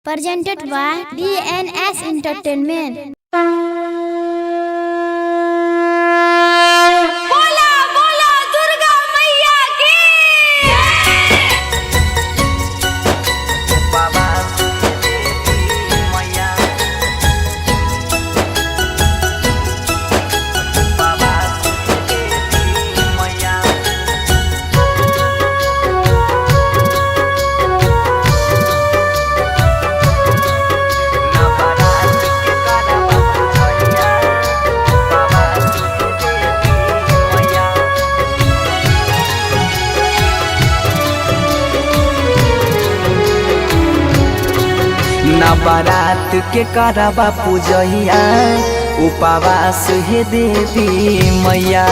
presented by DNS Entertainment. बोला बोला दुर्गा मैया की नवरात के करबा पूजहिया उपवास हे देवी मैया।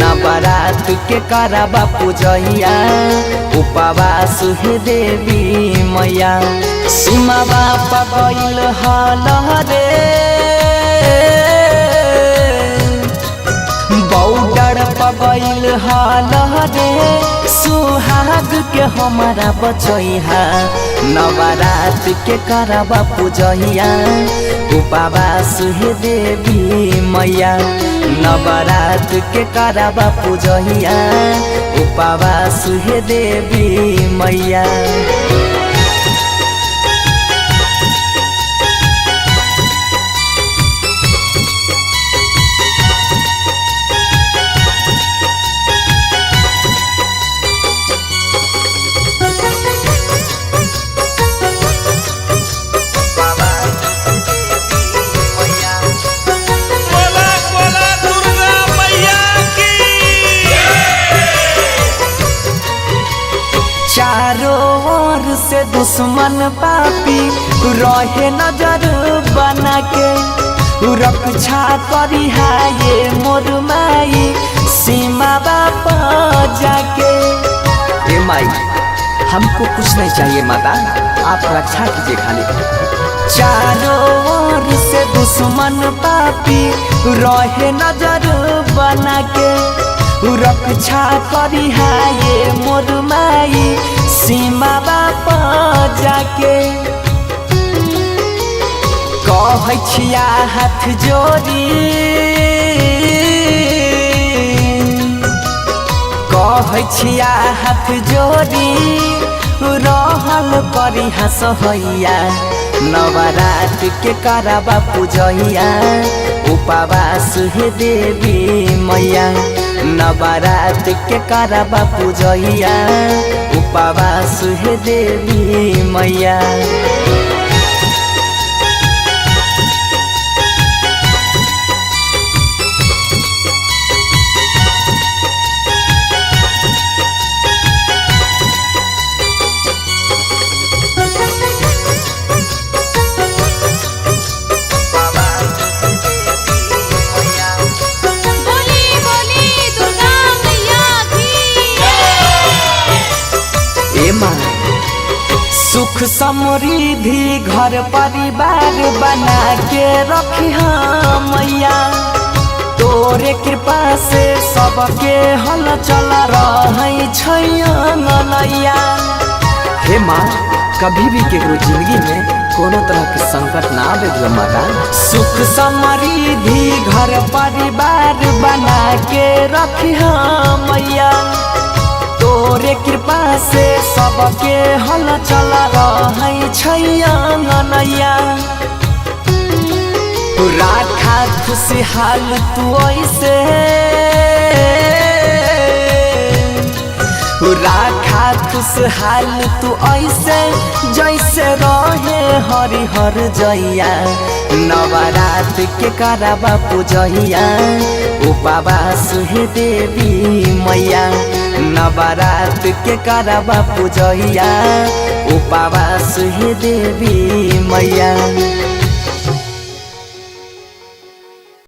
नवरात के करबा पूजहिया उपवास हे देवी मैया। सीमावा पगैल हल रे बौडर पगैल हल रे सुहाग के हमारा बचैहा। नवरात के करबा पूजहिया उपवास हे देवी मैया। नवरात के करबा पूजहिया उपवास हे देवी मैया। चारों ओर से दुश्मन पापी रहे नजर बना के रक्षा करी है ये मोर माई सीमा बापा जाके। ए माई हमको कुछ नहीं चाहिए माता, आप रक्षा कीजिए खाली। चारों ओर से दुश्मन पापी रहे नजर बना के रक्षा करी है ये मोर माई सीमा बापा जाके। कहै छिया हाथ जोड़ी कहै छिया हाथ जोड़ी रहल करी हसहैया। नवरात के करबा पूजहिया उपवास हे देवी मैया। नवरात के करबा पूजहिया उपवास हे देवी मैया। सुख समृद्धि घर परिवार बना के रखी मैया। तोरे कृपा से सबके हल चल रही छैया। हे माँ, कभी भी केकरो जिंदगी में कोनो तरह के संकट ना आवे माता। सुख समृद्धि घर परिवार बना के रखी मैया। तोरे कृपा से सबके हल चल रही छैया। राखा खुशहाल तू ऐसे राखा खुशहाल तू ऐसे जैसे रहे हरिहर जैया। नवरात के करबा पूजहिया उपवास हे देवी मैया। नवरात के करबा पूजहिया उपवास हे देवी मैया।